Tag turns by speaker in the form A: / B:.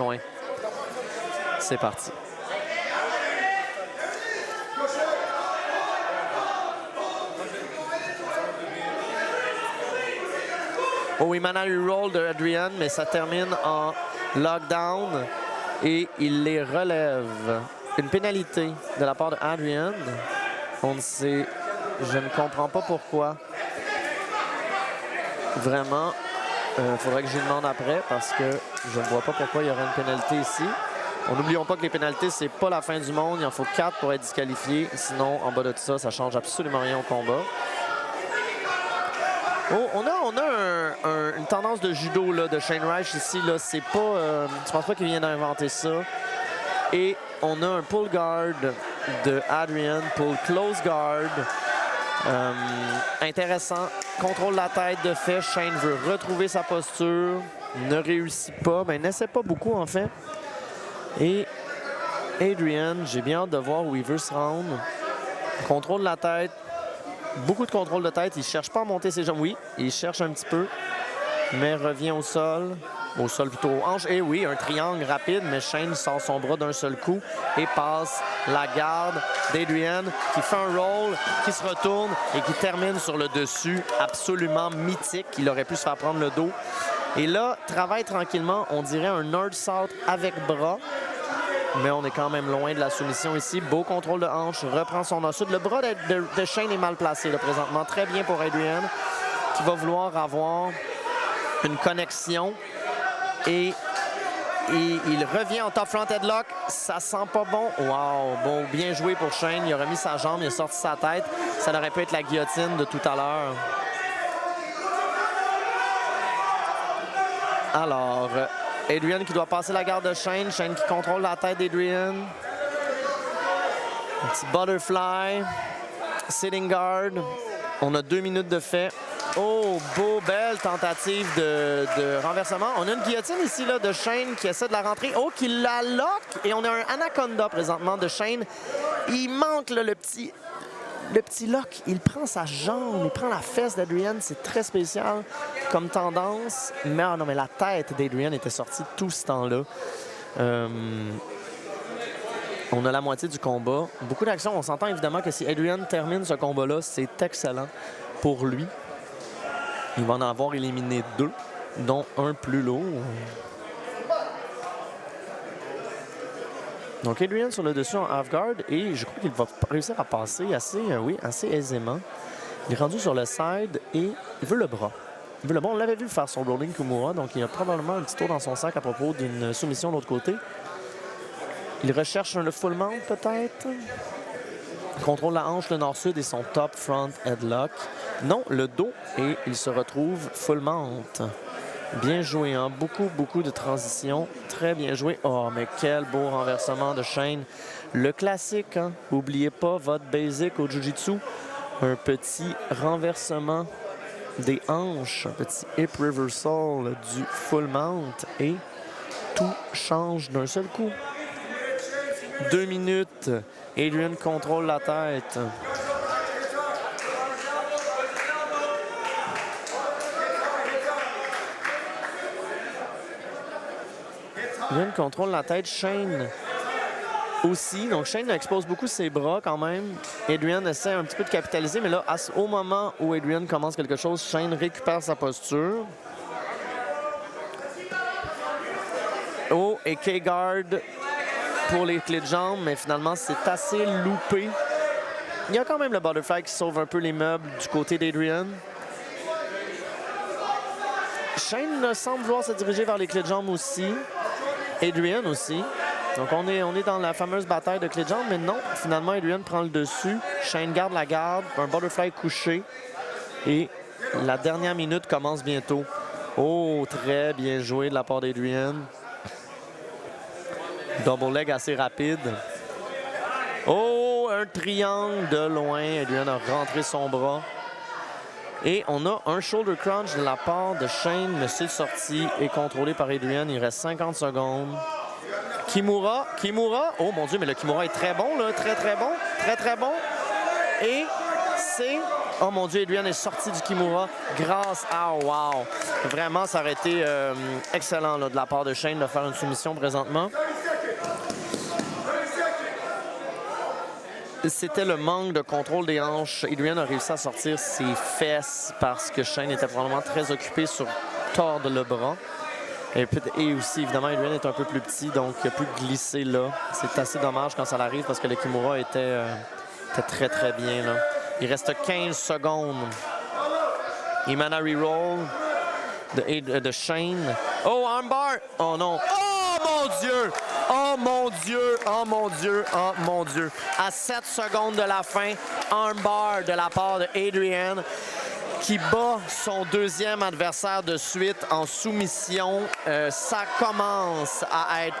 A: loin. C'est parti. Oh oui, Manali roll de Adrian, mais ça termine en lockdown et il les relève. Une pénalité de la part de Adrian. On ne sait, je ne comprends pas pourquoi. Vraiment, il faudrait que je lui demande après parce que je ne vois pas pourquoi il y aurait une pénalité ici. N'oublions pas que les pénalités, c'est pas la fin du monde. Il en faut 4 pour être disqualifié. Sinon, en bas de tout ça, ça change absolument rien au combat. Oh, on a une tendance de judo là, de Shane Reich ici. C'est pas, je pense pas qu'il vient d'inventer ça. Et on a un pull guard de Adrian, pull close guard. Intéressant. Contrôle la tête de fait. Shane veut retrouver sa posture. Ne réussit pas. Ben, n'essaie pas beaucoup en fait. Et Adrian, j'ai bien hâte de voir où il veut se rendre. Contrôle la tête. Beaucoup de contrôle de tête. Il ne cherche pas à monter ses jambes. Oui, il cherche un petit peu. Mais revient au sol. Au sol plutôt aux hanches. Et oui, un triangle rapide. Mais Shane sort son bras d'un seul coup et passe la garde d'Adrian qui fait un roll, qui se retourne et qui termine sur le dessus. Absolument mythique. Il aurait pu se faire prendre le dos. Et là, travaille tranquillement. On dirait un North-South avec bras. Mais on est quand même loin de la soumission ici. Beau contrôle de hanche, reprend son ensuite. Le bras de Shane est mal placé là, présentement. Très bien pour Adrian, qui va vouloir avoir une connexion. Et il revient en top front headlock. Ça sent pas bon. Wow! Bon, bien joué pour Shane. Il a remis sa jambe, il a sorti sa tête. Ça aurait pu être la guillotine de tout à l'heure. Alors... Adrian qui doit passer la garde de Shane. Shane qui contrôle la tête d'Adrian. Un petit butterfly. Sitting guard. On a 2 minutes de fait. Oh, belle tentative de renversement. On a une guillotine ici là, de Shane qui essaie de la rentrer. Oh, qui la lock. Et on a un anaconda présentement de Shane. Il manque là, le petit lock. Il prend sa jambe, il prend la fesse d'Adrian. C'est très spécial comme tendance. Mais non, mais la tête d'Adrian était sortie tout ce temps-là. On a la moitié du combat. Beaucoup d'actions. On s'entend évidemment que si Adrian termine ce combat-là, c'est excellent pour lui. Il va en avoir éliminé 2, dont un plus lourd. Donc Adrian sur le dessus en half-guard et je crois qu'il va réussir à passer assez aisément. Il est rendu sur le side et il veut le bras. Il veut le bras. On l'avait vu faire son rolling Kimura, donc il y a probablement un petit tour dans son sac à propos d'une soumission de l'autre côté. Il recherche le full mount peut-être. Il contrôle la hanche, le nord-sud et son top front headlock. Non, le dos et il se retrouve full mount. Bien joué, hein? Beaucoup de transitions. Très bien joué. Oh, mais quel beau renversement de Shane. Le classique, hein? N'oubliez pas votre basic au Jiu-Jitsu. Un petit renversement des hanches. Un petit hip reversal du full mount. Et tout change d'un seul coup. 2 minutes. Adrian contrôle la tête. Adrian contrôle la tête. Shane aussi. Donc Shane expose beaucoup ses bras quand même. Adrian essaie un petit peu de capitaliser, mais là, au moment où Adrian commence quelque chose, Shane récupère sa posture. Oh, et K-guard pour les clés de jambes, mais finalement, c'est assez loupé. Il y a quand même le butterfly qui sauve un peu les meubles du côté d'Adrian. Shane semble vouloir se diriger vers les clés de jambes aussi. Adrian aussi. Donc on est dans la fameuse bataille de clés de jambes, mais non, finalement Adrian prend le dessus. Shane garde la garde, un butterfly couché. Et la dernière minute commence bientôt. Oh, très bien joué de la part d'Adrian. Double leg assez rapide. Oh, un triangle de loin. Adrian a rentré son bras. Et on a un shoulder crunch de la part de Shane, mais c'est sorti et contrôlé par Adrian. Il reste 50 secondes. Kimura. Oh mon Dieu, mais le Kimura est très bon, là. Très bon. Et c'est Oh mon Dieu, Adrian est sorti du Kimura grâce à... Wow! Vraiment, ça aurait été excellent là, de la part de Shane de faire une soumission présentement. C'était le manque de contrôle des hanches. Adrian a réussi à sortir ses fesses parce que Shane était probablement très occupé sur tordre le bras. Et aussi, évidemment, Adrian est un peu plus petit, donc il a pu glisser là. C'est assez dommage quand ça arrive parce que le Kimura était très, très bien là. Il reste 15 secondes. Imana reroll de Shane. Oh, armbar! Oh non! Oh mon Dieu! Oh mon Dieu! Oh mon Dieu! Oh mon Dieu! À 7 secondes de la fin, armbar de la part de Adrian qui bat son deuxième adversaire de suite en soumission. Ça commence à être